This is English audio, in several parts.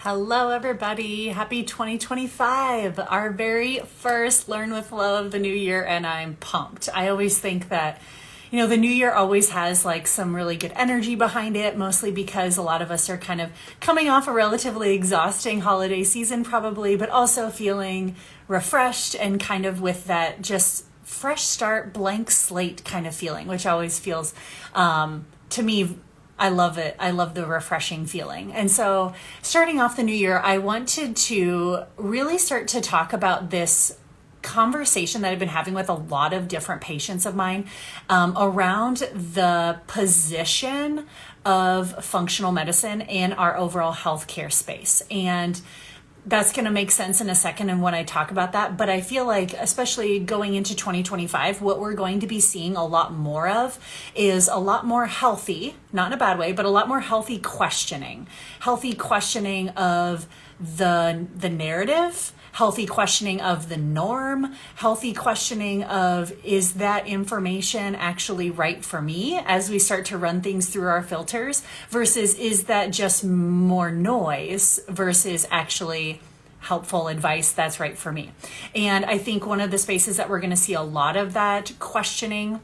Hello, everybody. Happy 2025, our very first Learn with Love of the new year, and I'm pumped. I always think that, the new year always has like some really good energy behind it, mostly because a lot of us are kind of coming off a relatively exhausting holiday season, probably, but also feeling refreshed and kind of with that just fresh start, blank slate kind of feeling, which always feels, to me, I love it. I love the refreshing feeling. And so starting off the new year, I wanted to really start to talk about this conversation that I've been having with a lot of different patients of mine around the position of functional medicine in our overall healthcare space. And that's going to make sense in a second and when I talk about that. But I feel like, especially going into 2025, what we're going to be seeing a lot more of is a lot more healthy, not in a bad way, but a lot more healthy questioning of the narrative, healthy questioning of the norm, healthy questioning of, is that information actually right for me as we start to run things through our filters, versus is that just more noise versus actually helpful advice that's right for me. And I think one of the spaces that we're going to see a lot of that questioning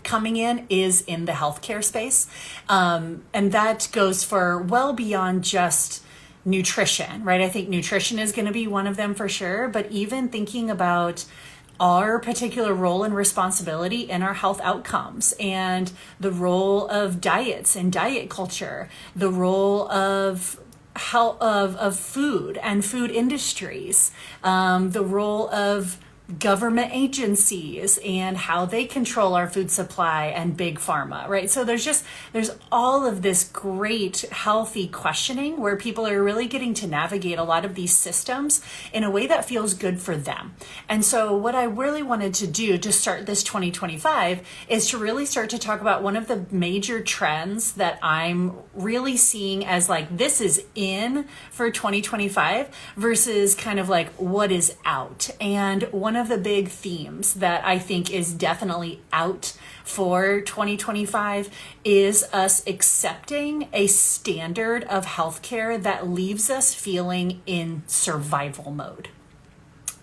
coming in is in the healthcare space. And that goes for well beyond just nutrition, right? I think nutrition is going to be one of them for sure, but even thinking about our particular role and responsibility in our health outcomes, and the role of diets and diet culture, the role of health of food and food industries, the role of government agencies and how they control our food supply, and big pharma, right? So there's all of this great healthy questioning where people are really getting to navigate a lot of these systems in a way that feels good for them. And so what I really wanted to do to start this 2025 is to really start to talk about one of the major trends that I'm really seeing as like, this is in for 2025 versus kind of like what is out. And one of the big themes that I think is definitely out for 2025 is us accepting a standard of healthcare that leaves us feeling in survival mode.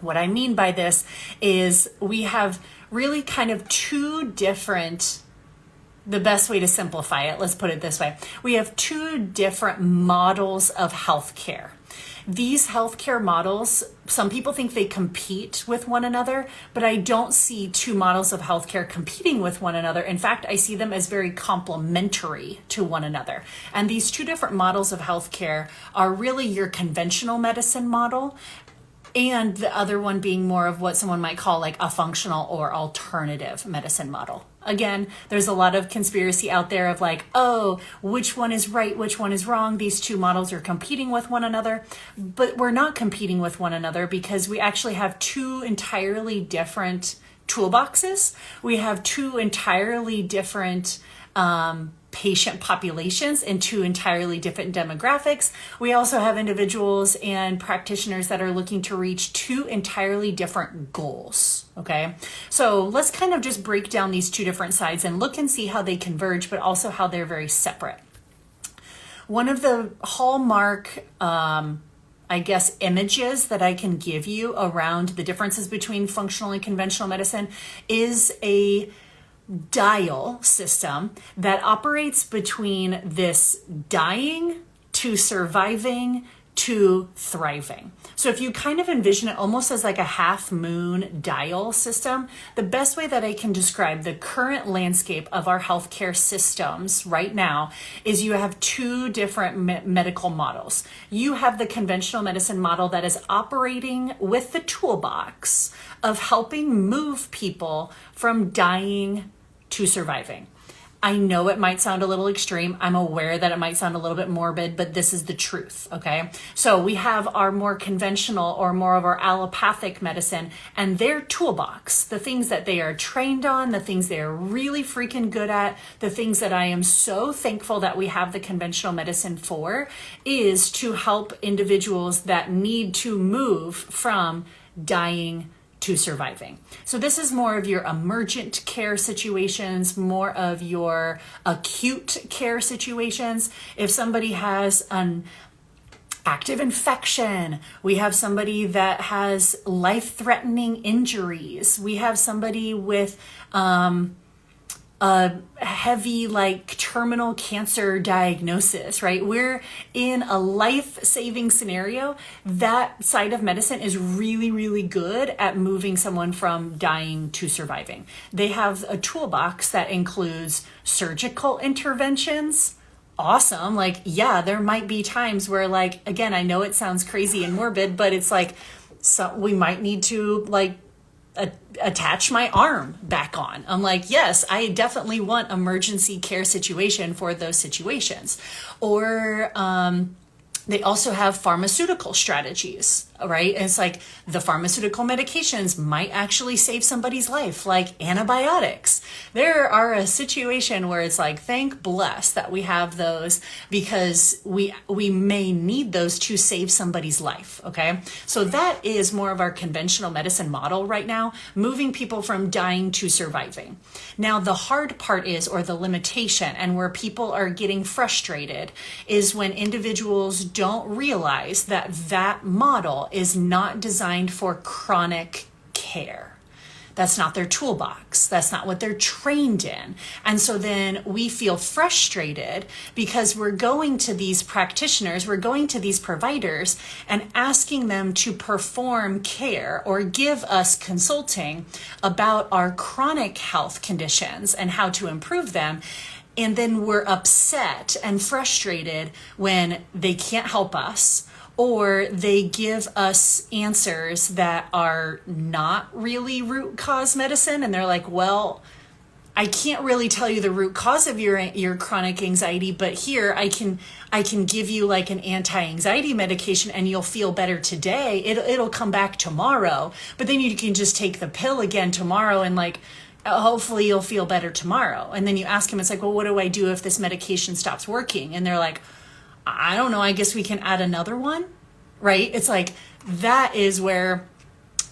What I mean by this is we have really kind of the best way to simplify it, let's put it this way. We have two different models of healthcare. These healthcare models, some people think they compete with one another, but I don't see two models of healthcare competing with one another. In fact, I see them as very complementary to one another. And these two different models of healthcare are really your conventional medicine model, and the other one being more of what someone might call like a functional or alternative medicine model. Again, there's a lot of conspiracy out there of like, oh, which one is right, which one is wrong. These two models are competing with one another, but we're not competing with one another because we actually have two entirely different toolboxes. We have two entirely different patient populations and two entirely different demographics. We also have individuals and practitioners that are looking to reach two entirely different goals. Okay, so let's kind of just break down these two different sides and look and see how they converge, but also how they're very separate. One of the hallmark images that I can give you around the differences between functional and conventional medicine is a dial system that operates between this dying to surviving to thriving. So if you kind of envision it almost as like a half moon dial system, the best way that I can describe the current landscape of our healthcare systems right now is you have two different medical models. You have the conventional medicine model that is operating with the toolbox of helping move people from dying to surviving. I know it might sound a little extreme. I'm aware that it might sound a little bit morbid, but this is the truth, okay? So we have our more conventional or more of our allopathic medicine and their toolbox, the things that they are trained on, the things they are really freaking good at, the things that I am so thankful that we have the conventional medicine for, is to help individuals that need to move from dying to surviving. So this is more of your emergent care situations, more of your acute care situations. If somebody has active infection. We have somebody that has life-threatening injuries. We have somebody with a heavy, like, terminal cancer diagnosis, right? We're in a life-saving scenario. That side of medicine is really, really good at moving someone from dying to surviving. They have a toolbox that includes surgical interventions. Awesome. Like, yeah, there might be times where, like, again, I know it sounds crazy and morbid, but it's like, so we might need to, like, attach my arm back on. I'm like, yes, I definitely want emergency care situation for those situations. Or they also have pharmaceutical strategies, right? And it's like the pharmaceutical medications might actually save somebody's life, like antibiotics. There are a situation where it's like, thank bless that we have those, because we may need those to save somebody's life, okay? So that is more of our conventional medicine model right now, moving people from dying to surviving. Now, the hard part is, or the limitation, and where people are getting frustrated, is when individuals don't realize that that model is not designed for chronic care. That's not their toolbox. That's not what they're trained in. And so then we feel frustrated because we're going to these practitioners, we're going to these providers and asking them to perform care or give us consulting about our chronic health conditions and how to improve them. And then we're upset and frustrated when they can't help us, or they give us answers that are not really root cause medicine. And they're like, well, I can't really tell you the root cause of your chronic anxiety, but here I can give you like an anti-anxiety medication and you'll feel better today. It'll come back tomorrow, but then you can just take the pill again tomorrow and like, hopefully you'll feel better tomorrow. And then you ask them, it's like, well, what do I do if this medication stops working? And they're like, I don't know, I guess we can add another one, right? It's like, that is where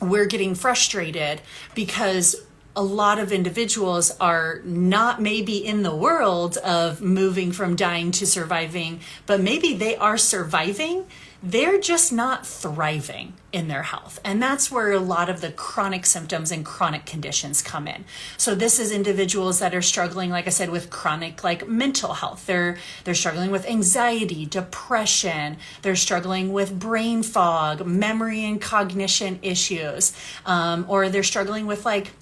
we're getting frustrated, because a lot of individuals are not maybe in the world of moving from dying to surviving, but maybe they are surviving. They're just not thriving in their health. And that's where a lot of the chronic symptoms and chronic conditions come in. So this is individuals that are struggling, like I said, with chronic, like mental health. They're struggling with anxiety, depression. They're struggling with brain fog, memory and cognition issues, or they're struggling with like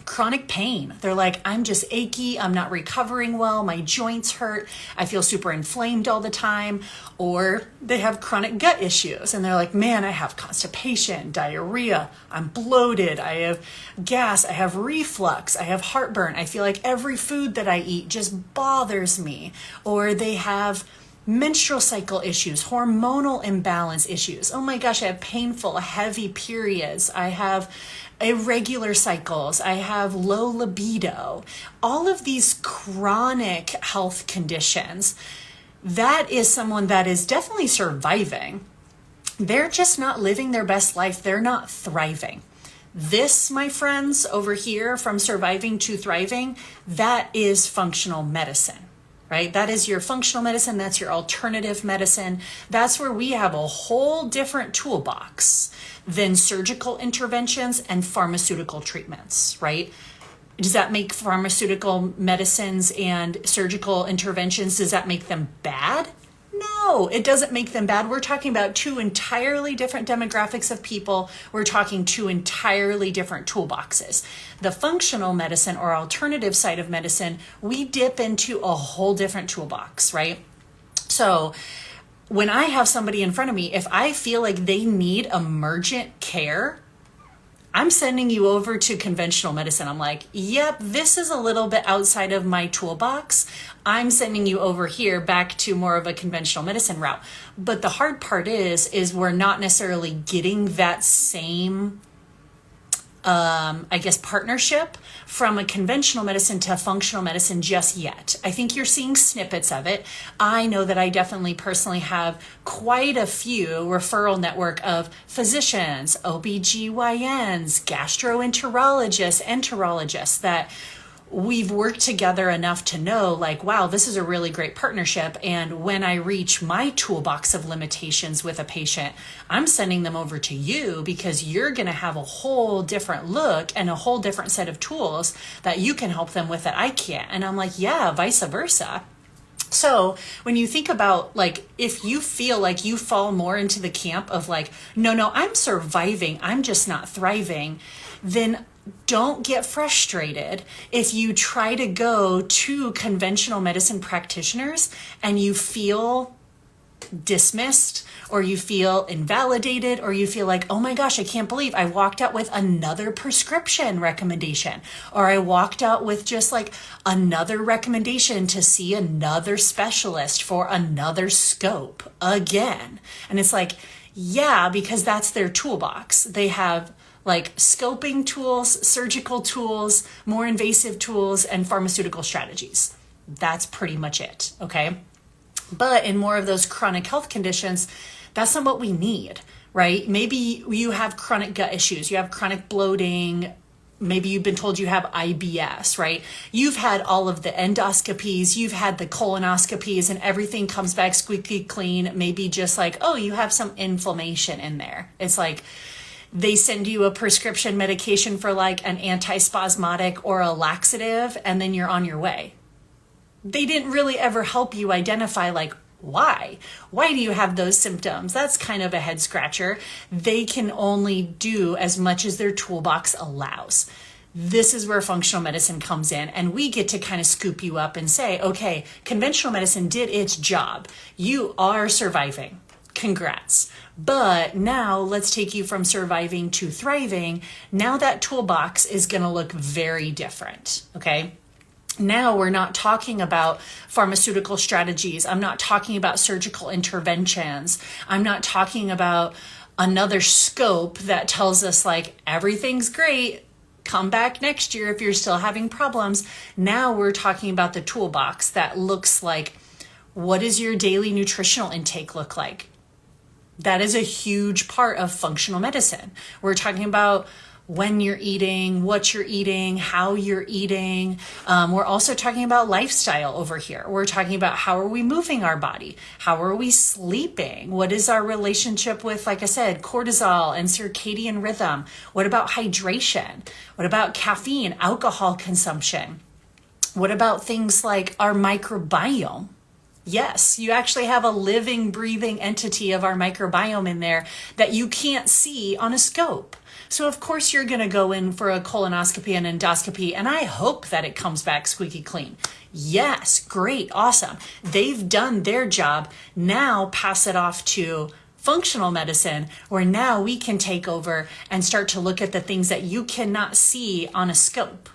chronic pain. They're like, I'm just achy. I'm not recovering well. My joints hurt. I feel super inflamed all the time. Or they have chronic gut issues and they're like, man, I have constipation, diarrhea. I'm bloated. I have gas. I have reflux. I have heartburn. I feel like every food that I eat just bothers me. Or they have menstrual cycle issues, hormonal imbalance issues. Oh my gosh, I have painful, heavy periods. I have irregular cycles. I have low libido. All of these chronic health conditions, that is someone that is definitely surviving. They're just not living their best life. They're not thriving. This, my friends, over here, from surviving to thriving, that is functional medicine. Right? That is your functional medicine. That's your alternative medicine. That's where we have a whole different toolbox than surgical interventions and pharmaceutical treatments, right? Does that make pharmaceutical medicines and surgical interventions, does that make them bad? No, it doesn't make them bad. We're talking about two entirely different demographics of people. We're talking two entirely different toolboxes. The functional medicine or alternative side of medicine, we dip into a whole different toolbox, right? So when I have somebody in front of me, if I feel like they need emergent care, I'm sending you over to conventional medicine. I'm like, yep, this is a little bit outside of my toolbox. I'm sending you over here back to more of a conventional medicine route. But the hard part is we're not necessarily getting that same, partnership from a conventional medicine to functional medicine just yet. I think you're seeing snippets of it. I know that I definitely personally have quite a few referral network of physicians, OBGYNs, gastroenterologists, enterologists that we've worked together enough to know like, wow, this is a really great partnership. And when I reach my toolbox of limitations with a patient, I'm sending them over to you because you're going to have a whole different look and a whole different set of tools that you can help them with that I can't. And I'm like, yeah, vice versa. So when you think about like, if you feel like you fall more into the camp of like, no, I'm surviving, I'm just not thriving, then don't get frustrated if you try to go to conventional medicine practitioners and you feel dismissed, or you feel invalidated, or you feel like, oh my gosh, I can't believe I walked out with another prescription recommendation, or I walked out with just like another recommendation to see another specialist for another scope again. And it's like, yeah, because that's their toolbox. They have like scoping tools, surgical tools, more invasive tools, and pharmaceutical strategies. That's pretty much it, okay? But in more of those chronic health conditions, that's not what we need, right? Maybe you have chronic gut issues, you have chronic bloating, maybe you've been told you have IBS, right? You've had all of the endoscopies, you've had the colonoscopies, and everything comes back squeaky clean. Maybe just like, oh, you have some inflammation in there. It's like they send you a prescription medication for like an antispasmodic or a laxative, and then you're on your way. They didn't really ever help you identify like, why do you have those symptoms? That's kind of a head scratcher. They can only do as much as their toolbox allows. This is where functional medicine comes in, and we get to kind of scoop you up and say, okay, conventional medicine did its job. You are surviving. Congrats. But now let's take you from surviving to thriving. Now that toolbox is going to look very different. Okay. Now we're not talking about pharmaceutical strategies. I'm not talking about surgical interventions. I'm not talking about another scope that tells us like everything's great, come back next year if you're still having problems. Now we're talking about the toolbox that looks like, what does your daily nutritional intake look like? That is a huge part of functional medicine. We're talking about when you're eating, what you're eating, how you're eating. We're also talking about lifestyle over here. We're talking about how are we moving our body? How are we sleeping? What is our relationship with, like I said, cortisol and circadian rhythm? What about hydration? What about caffeine, alcohol consumption? What about things like our microbiome? Yes, you actually have a living, breathing entity of our microbiome in there that you can't see on a scope. So of course you're going to go in for a colonoscopy and endoscopy, and I hope that it comes back squeaky clean. Yes, great, awesome. They've done their job. Now pass it off to functional medicine, where now we can take over and start to look at the things that you cannot see on a scope.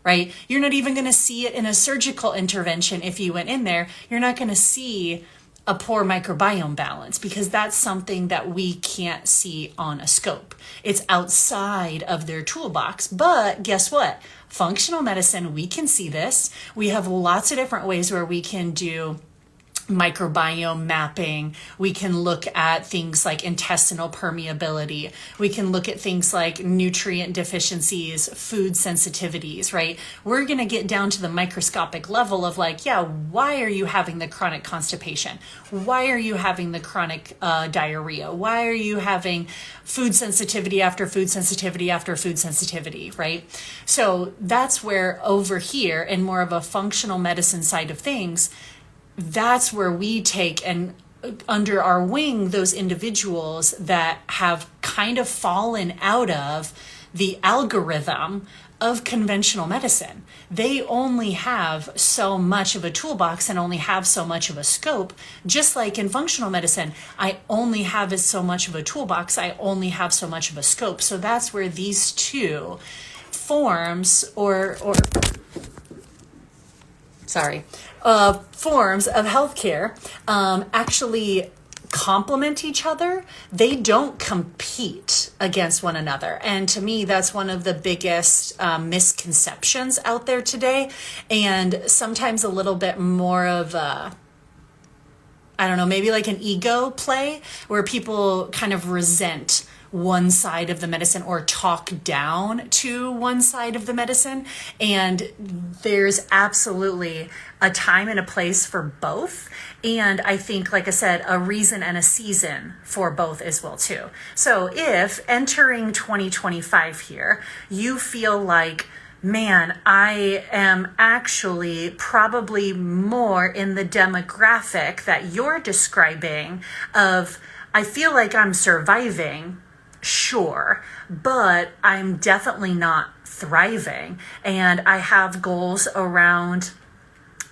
Right? You're not even going to see it in a surgical intervention. If you went in there, you're not going to see a poor microbiome balance because that's something that we can't see on a scope. It's outside of their toolbox. But guess what? Functional medicine, we can see this. We have lots of different ways where we can do microbiome mapping. We can look at things like intestinal permeability. We can look at things like nutrient deficiencies, food sensitivities, right? We're going to get down to the microscopic level of like, yeah, why are you having the chronic constipation? Why are you having the chronic diarrhea? Why are you having food sensitivity after food sensitivity after food sensitivity, right? So that's where over here in more of a functional medicine side of things, that's where we take and under our wing those individuals that have kind of fallen out of the algorithm of conventional medicine. They only have so much of a toolbox and only have so much of a scope. Just like in functional medicine, I only have so much of a toolbox, I only have so much of a scope. So that's where these two forms forms of healthcare actually complement each other. They don't compete against one another. And to me, that's one of the biggest misconceptions out there today. And sometimes a little bit more of I don't know, maybe like an ego play where people kind of resent one side of the medicine or talk down to one side of the medicine. And there's absolutely a time and a place for both. And I think, like I said, a reason and a season for both as well too. So if entering 2025 here, you feel like, man, I am actually probably more in the demographic that you're describing of, I feel like I'm surviving, sure, but I'm definitely not thriving. And I have goals around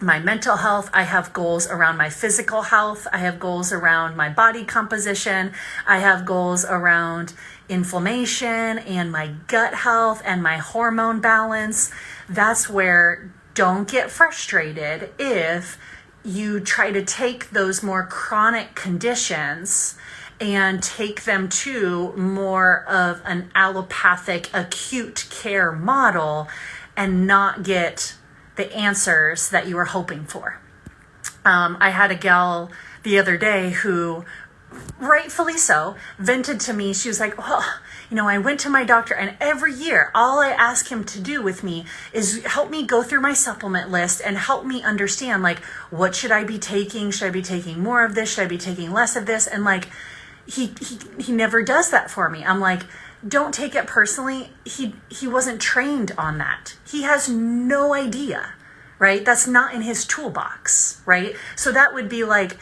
my mental health. I have goals around my physical health. I have goals around my body composition. I have goals around inflammation and my gut health and my hormone balance. That's where don't get frustrated if you try to take those more chronic conditions and take them to more of an allopathic acute care model and not get the answers that you were hoping for. I had a gal the other day who, rightfully so, vented to me. She was like, well, I went to my doctor and every year, all I ask him to do with me is help me go through my supplement list and help me understand, like, what should I be taking? Should I be taking more of this? Should I be taking less of this? And like, he never does that for me. I'm like, don't take it personally. He wasn't trained on that. He has no idea, right? That's not in his toolbox, right? So that would be like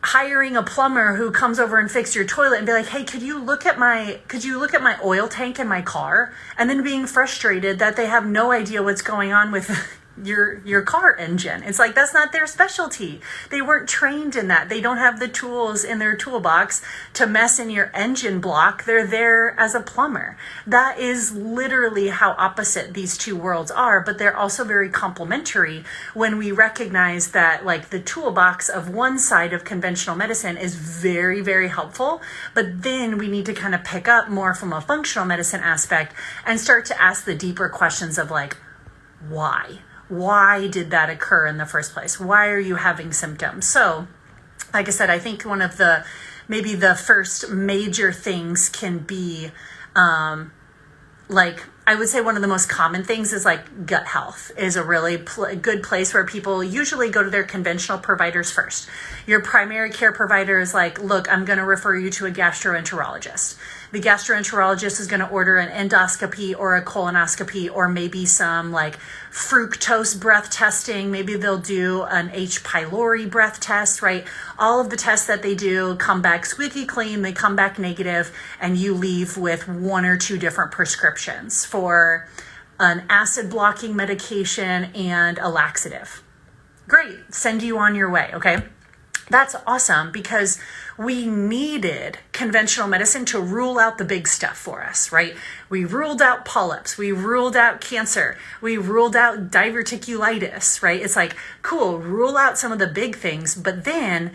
hiring a plumber who comes over and fixes your toilet and be like, hey, could you look at my oil tank in my car? And then being frustrated that they have no idea what's going on with your car engine. It's like, that's not their specialty. They weren't trained in that. They don't have the tools in their toolbox to mess in your engine block. They're there as a plumber. That is literally how opposite these two worlds are, but they're also very complementary when we recognize that, like, the toolbox of one side of conventional medicine is very, very helpful, but then we need to kind of pick up more from a functional medicine aspect and start to ask the deeper questions of, like, why? Why did that occur in the first place? Why are you having symptoms? So, like I said, I think one of maybe the first major things can be, like, I would say one of the most common things is like gut health is a really good place where people usually go to their conventional providers first. Your primary care provider is like, look, I'm going to refer you to a gastroenterologist. The gastroenterologist is going to order an endoscopy or a colonoscopy or maybe some like fructose breath testing. Maybe they'll do an H. pylori breath test, right? All of the tests that they do come back squeaky clean. They come back negative, and you leave with one or two different prescriptions for an acid blocking medication and a laxative. Great. Send you on your way. Okay. That's awesome because we needed conventional medicine to rule out the big stuff for us, right? We ruled out polyps. We ruled out cancer. We ruled out diverticulitis, right? It's like, cool, rule out some of the big things, but then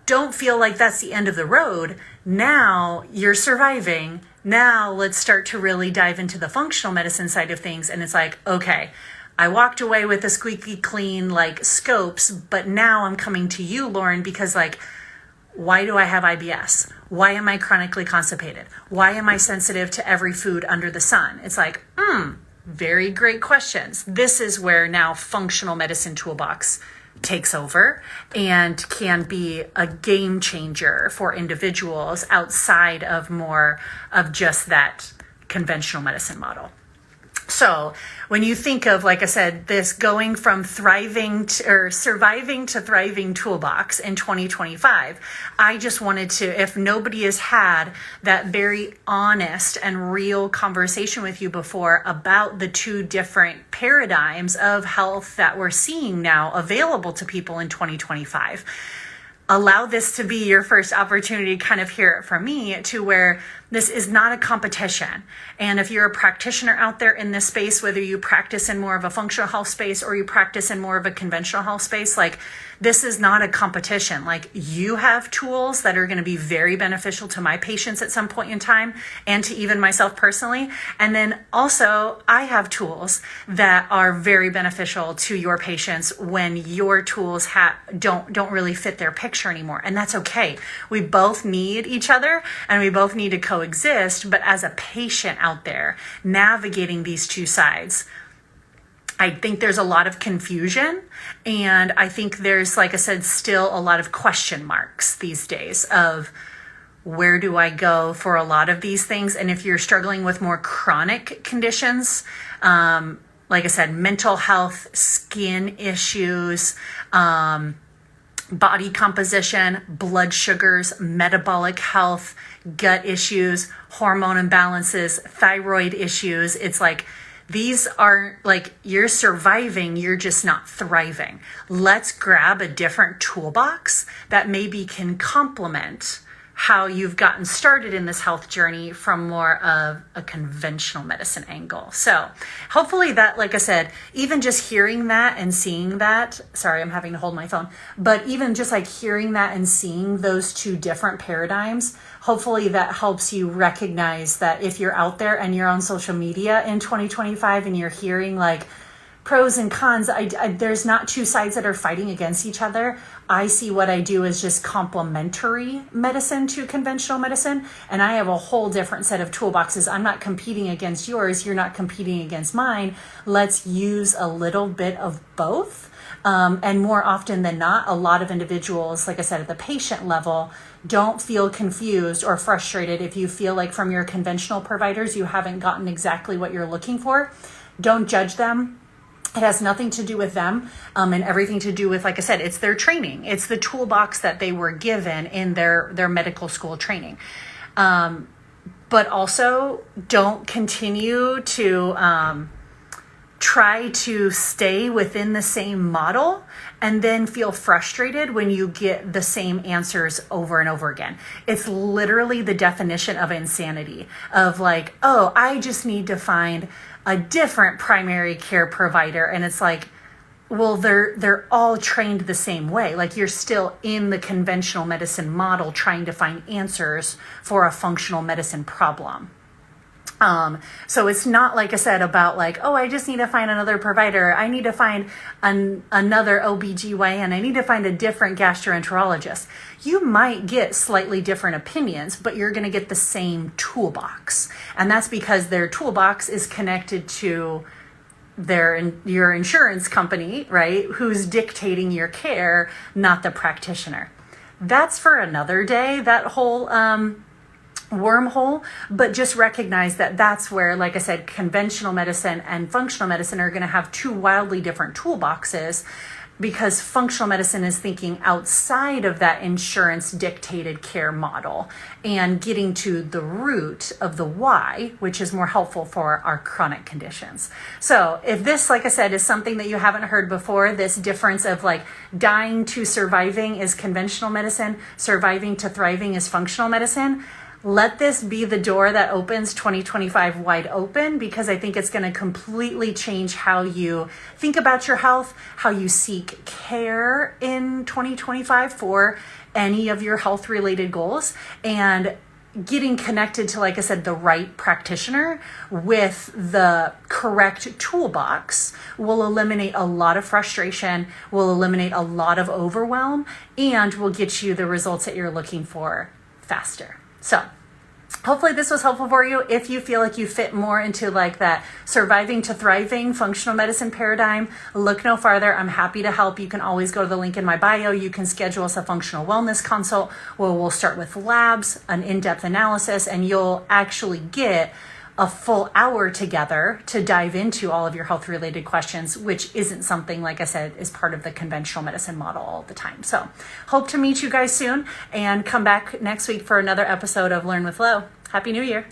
don't feel like that's the end of the road. Now you're surviving. Now let's start to really dive into the functional medicine side of things. And it's like, okay, I walked away with a squeaky clean, like, scopes, but now I'm coming to you, Lauryn, because, like, why do I have IBS? Why am I chronically constipated? Why am I sensitive to every food under the sun? It's like, very great questions. This is where now functional medicine toolbox takes over and can be a game changer for individuals outside of more of just that conventional medicine model. So when you think of, like I said, this going from surviving to thriving toolbox in 2025, I just wanted to, if nobody has had that very honest and real conversation with you before about the two different paradigms of health that we're seeing now available to people in 2025, allow this to be your first opportunity to kind of hear it from me, to where This is not a competition. And if you're a practitioner out there in this space, whether you practice in more of a functional health space or you practice in more of a conventional health space, like this is not a competition. Like you have tools that are going to be very beneficial to my patients at some point in time and to even myself personally. And then also I have tools that are very beneficial to your patients when your tools don't really fit their picture anymore. And that's okay. We both need each other and we both need to coexist. But as a patient out there navigating these two sides, I think there's a lot of confusion, and I think there's, like I said, still a lot of question marks these days of where do I go for a lot of these things. And if you're struggling with more chronic conditions, like I said, mental health, skin issues, body composition, blood sugars, metabolic health, gut issues, hormone imbalances, thyroid issues, it's like, these are like, you're surviving, you're just not thriving. Let's grab a different toolbox that maybe can complement how you've gotten started in this health journey from more of a conventional medicine angle. So hopefully that, like I said, even just hearing that and seeing that, sorry, I'm having to hold my phone, but even just like hearing that and seeing those two different paradigms, hopefully that helps you recognize that if you're out there and you're on social media in 2025 and you're hearing like pros and cons, there's not two sides that are fighting against each other. I see what I do as just complementary medicine to conventional medicine. And I have a whole different set of toolboxes. I'm not competing against yours. You're not competing against mine. Let's use a little bit of both. And more often than not, a lot of individuals, like I said, at the patient level, don't feel confused or frustrated if you feel like from your conventional providers, you haven't gotten exactly what you're looking for. Don't judge them. It has nothing to do with them and everything to do with, like I said, it's their training. It's the toolbox that they were given in their medical school training. But also don't continue to try to stay within the same model and then feel frustrated when you get the same answers over and over again. It's literally the definition of insanity of like, oh, I just need to find a different primary care provider. And it's like, well, they're all trained the same way. Like you're still in the conventional medicine model trying to find answers for a functional medicine problem. So it's not, like I said, about like, oh, I just need to find another provider. I need to find another OBGYN. I need to find a different gastroenterologist. You might get slightly different opinions, but you're going to get the same toolbox. And that's because their toolbox is connected to your insurance company, right? Who's dictating your care, not the practitioner. That's for another day, that whole, wormhole, but just recognize that that's where, like I said, conventional medicine and functional medicine are going to have two wildly different toolboxes, because functional medicine is thinking outside of that insurance dictated care model and getting to the root of the why, which is more helpful for our chronic conditions. So if this, like I said, is something that you haven't heard before, this difference of like dying to surviving is conventional medicine, surviving to thriving is functional medicine, let this be the door that opens 2025 wide open, because I think it's going to completely change how you think about your health, how you seek care in 2025 for any of your health related goals, and getting connected to, like I said, the right practitioner with the correct toolbox will eliminate a lot of frustration, will eliminate a lot of overwhelm, and will get you the results that you're looking for faster. So hopefully this was helpful for you. If you feel like you fit more into like that surviving to thriving functional medicine paradigm, look no farther. I'm happy to help. You can always go to the link in my bio. You can schedule us a functional wellness consult where we'll start with labs, an in-depth analysis, and you'll actually get a full hour together to dive into all of your health related questions, which isn't something, like I said, is part of the conventional medicine model all the time. So hope to meet you guys soon and come back next week for another episode of Learn with Lo. Happy New Year.